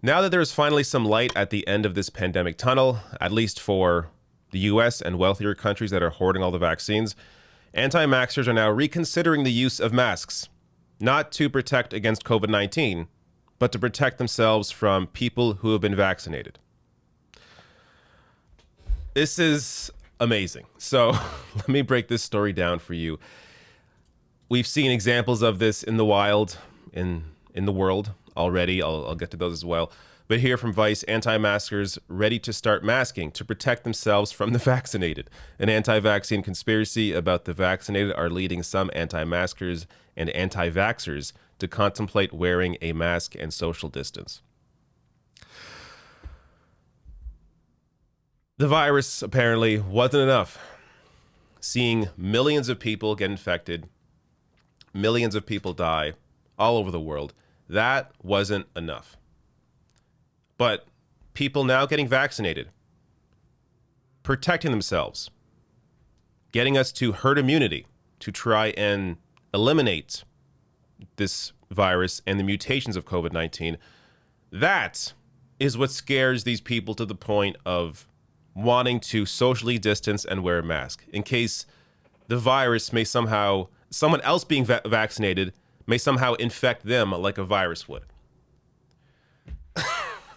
Now that there is finally some light at the end of this pandemic tunnel, at least for the US and wealthier countries that are hoarding all the vaccines, anti-vaxxers are now reconsidering the use of masks, not to protect against COVID-19, but to protect themselves from people who have been vaccinated. This is amazing. So let me break this story down for you. We've seen examples of this in the wild, in the world already. I'll get to those as well. But here from Vice, anti-maskers ready to start masking to protect themselves from the vaccinated. An anti-vaccine conspiracy about the vaccinated are leading some anti-maskers and anti-vaxxers to contemplate wearing a mask and social distance. The virus apparently wasn't enough. Seeing millions of people get infected, millions of people die all over the world, that wasn't enough. But people now getting vaccinated, protecting themselves, getting us to herd immunity to try and eliminate this virus and the mutations of COVID-19, that is what scares these people to the point of wanting to socially distance and wear a mask in case the virus may somehow, someone else being vaccinated may somehow infect them like a virus would.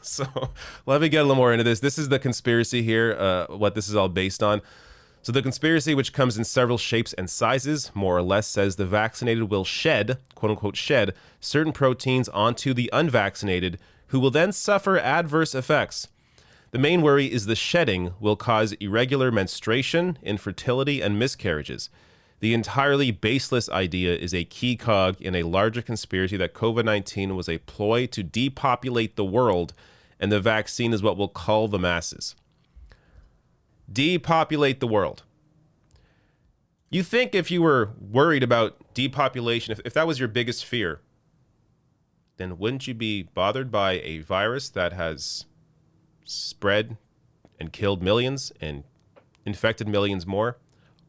So let me get a little more into this. This is the conspiracy here, what this is all based on. So the conspiracy, which comes in several shapes and sizes, more or less says the vaccinated will shed, quote unquote, shed certain proteins onto the unvaccinated, who will then suffer adverse effects. The main worry is the shedding will cause irregular menstruation, infertility, and miscarriages. The entirely baseless idea is a key cog in a larger conspiracy that COVID-19 was a ploy to depopulate the world, and the vaccine is what will cull the masses. Depopulate the world. You think if you were worried about depopulation, if that was your biggest fear, then wouldn't you be bothered by a virus that has spread and killed millions and infected millions more?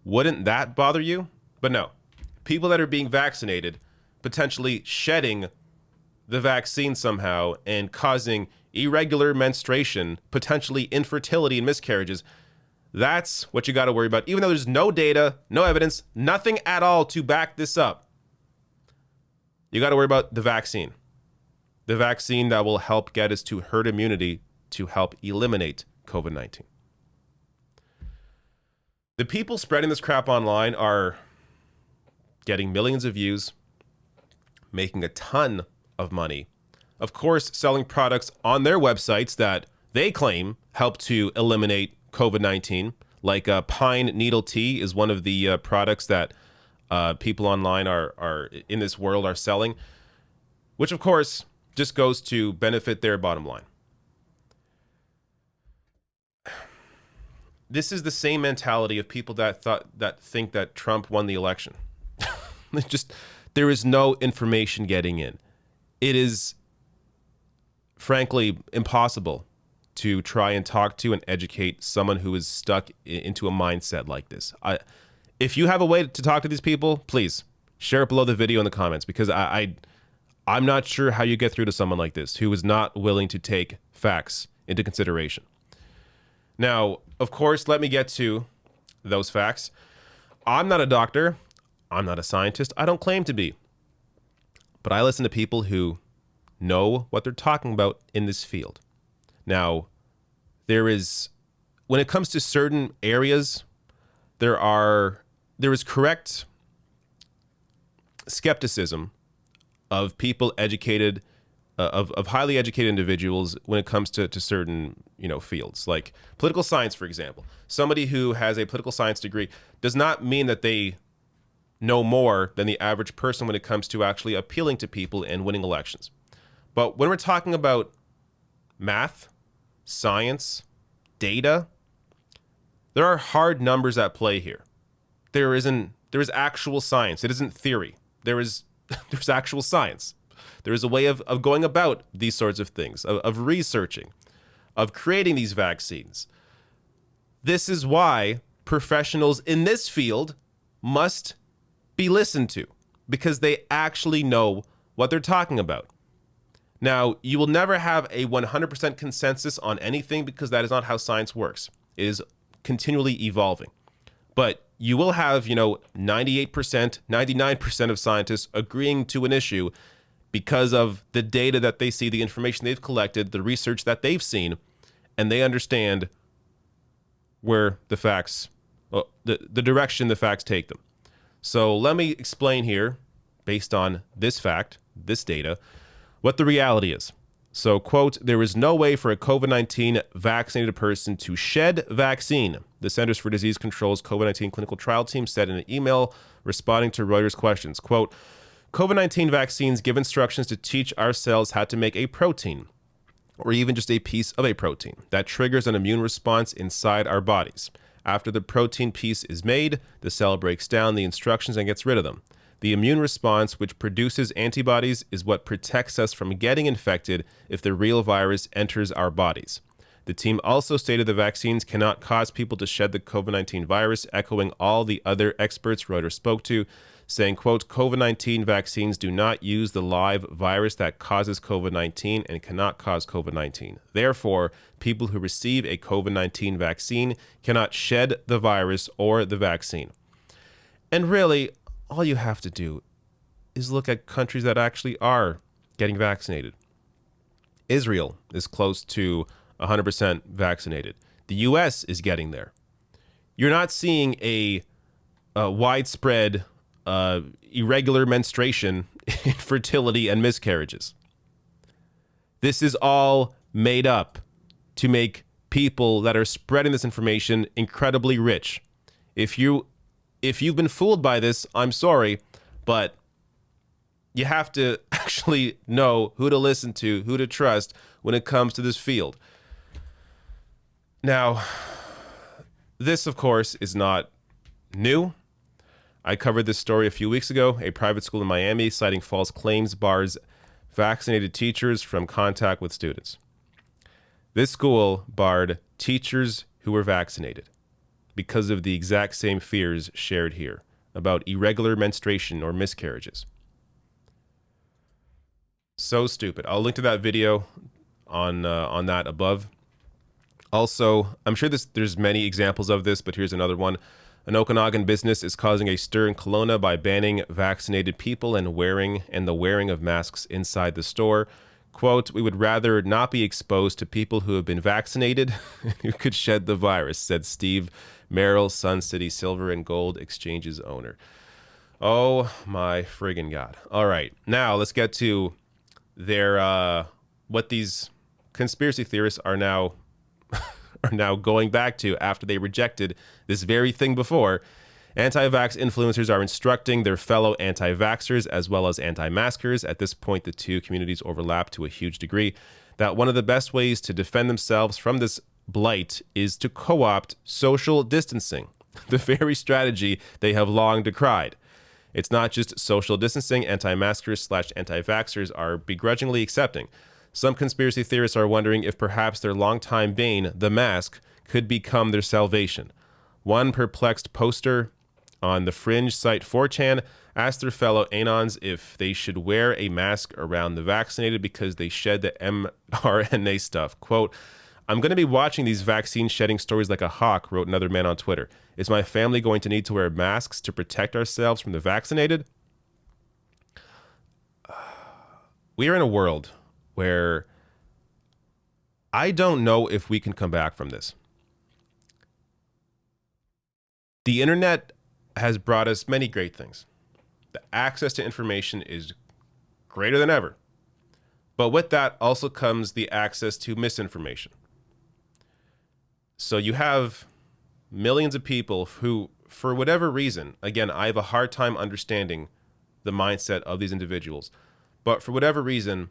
Wouldn't that bother you? But no. People that are being vaccinated, potentially shedding the vaccine somehow and causing irregular menstruation, potentially infertility and miscarriages, that's what you got to worry about. Even though there's no data, no evidence, nothing at all to back this up. You got to worry about the vaccine. The vaccine that will help get us to herd immunity to help eliminate COVID-19. The people spreading this crap online are getting millions of views, making a ton of money. Of course, selling products on their websites that they claim help to eliminate COVID-19, like pine needle tea is one of the products that people online are in this world are selling, which of course just goes to benefit their bottom line. This is the same mentality of people that think that Trump won the election. There is no information getting in. It is frankly impossible to try and talk to and educate someone who is stuck into a mindset like this. If you have a way to talk to these people, please share it below the video in the comments, because I'm not sure how you get through to someone like this who is not willing to take facts into consideration. Now, of course, let me get to those facts. I'm not a doctor. I'm not a scientist. I don't claim to be. But I listen to people who know what they're talking about in this field. Now, there is, when it comes to certain areas, there is correct skepticism of people educated, of highly educated individuals when it comes to certain, fields, like political science, for example. Somebody who has a political science degree does not mean that they know more than the average person when it comes to actually appealing to people and winning elections. But when we're talking about math, science, data, there are hard numbers at play here. There is actual science. It isn't theory. There's actual science. There is a way of going about these sorts of things, of researching, of creating these vaccines. This is why professionals in this field must be listened to, because they actually know what they're talking about. Now, you will never have a 100% consensus on anything because that is not how science works. It is continually evolving. But you will have, 98%, 99% of scientists agreeing to an issue because of the data that they see, the information they've collected, the research that they've seen, and they understand where the facts, the direction the facts take them. So let me explain here, based on this fact, this data, what the reality is. So, quote, there is no way for a COVID-19 vaccinated person to shed vaccine, the Centers for Disease Control's COVID-19 clinical trial team said in an email responding to Reuters questions. Quote, COVID-19 vaccines give instructions to teach our cells how to make a protein, or even just a piece of a protein, that triggers an immune response inside our bodies. After the protein piece is made, the cell breaks down the instructions and gets rid of them. The immune response, which produces antibodies, is what protects us from getting infected if the real virus enters our bodies. The team also stated the vaccines cannot cause people to shed the COVID-19 virus, echoing all the other experts Reuters spoke to, saying, quote, COVID-19 vaccines do not use the live virus that causes COVID-19 and cannot cause COVID-19. Therefore, people who receive a COVID-19 vaccine cannot shed the virus or the vaccine. And really, all you have to do is look at countries that actually are getting vaccinated. Israel is close to 100% vaccinated. The U.S. is getting there. You're not seeing a widespread irregular menstruation, infertility, and miscarriages. This is all made up to make people that are spreading this information incredibly rich. If you've been fooled by this, I'm sorry, but you have to actually know who to listen to, who to trust when it comes to this field. Now, this, of course, is not new. I covered this story a few weeks ago. A private school in Miami, citing false claims, bars vaccinated teachers from contact with students. This school barred teachers who were vaccinated because of the exact same fears shared here about irregular menstruation or miscarriages. So stupid. I'll link to that video on that above. Also, I'm sure there's many examples of this, but here's another one. An Okanagan business is causing a stir in Kelowna by banning vaccinated people and the wearing of masks inside the store. Quote, we would rather not be exposed to people who have been vaccinated and who could shed the virus, said Steve Merrill, Sun City Silver and Gold Exchange's owner. Oh my friggin' God. All right, now let's get to their what these conspiracy theorists are now going back to after they rejected this very thing before. Anti-vax influencers are instructing their fellow anti-vaxxers as well as anti-maskers, at this point the two communities overlap to a huge degree, that one of the best ways to defend themselves from this blight is to co-opt social distancing, the very strategy they have long decried. It's not just social distancing anti-maskers / anti-vaxxers are begrudgingly accepting. Some conspiracy theorists are wondering if perhaps their longtime bane, the mask, could become their salvation. One perplexed poster on the fringe site 4chan asked their fellow Anons if they should wear a mask around the vaccinated because they shed the mRNA stuff. Quote, I'm going to be watching these vaccine shedding stories like a hawk, wrote another man on Twitter. Is my family going to need to wear masks to protect ourselves from the vaccinated? We are in a world where I don't know if we can come back from this. The internet has brought us many great things. The access to information is greater than ever. But with that also comes the access to misinformation. So you have millions of people who, for whatever reason, again, I have a hard time understanding the mindset of these individuals, but for whatever reason,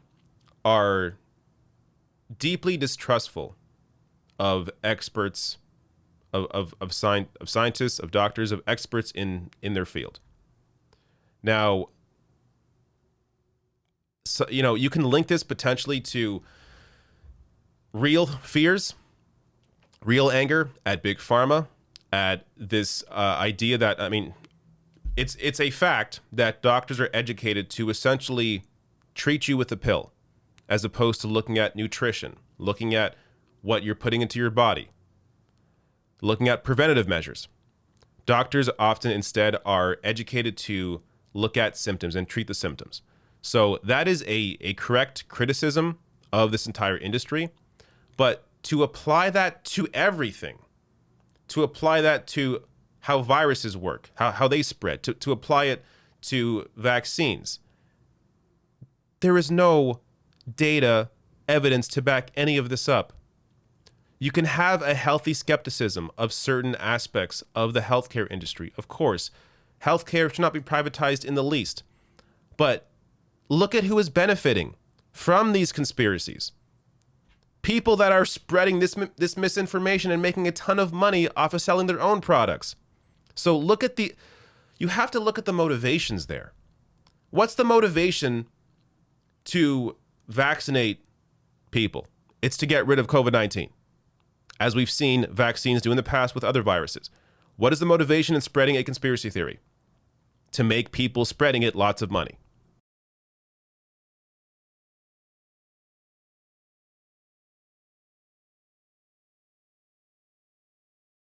are deeply distrustful of experts, of scientists, of doctors, of experts in their field. Now, so, you can link this potentially to real fears, real anger at Big Pharma, at this idea that, it's a fact that doctors are educated to essentially treat you with a pill, as opposed to looking at nutrition, looking at what you're putting into your body, looking at preventative measures. Doctors often instead are educated to look at symptoms and treat the symptoms. So that is a correct criticism of this entire industry. But to apply that to everything, to apply that to how viruses work, how they spread, to apply it to vaccines, there is no data, evidence to back any of this up. You can have a healthy skepticism of certain aspects of the healthcare industry. Of course, healthcare should not be privatized in the least. But look at who is benefiting from these conspiracies. People that are spreading this misinformation and making a ton of money off of selling their own products. So you have to look at the motivations there. What's the motivation to vaccinate people? It's to get rid of COVID-19, as we've seen vaccines do in the past with other viruses. What is the motivation in spreading a conspiracy theory? To make people spreading it lots of money.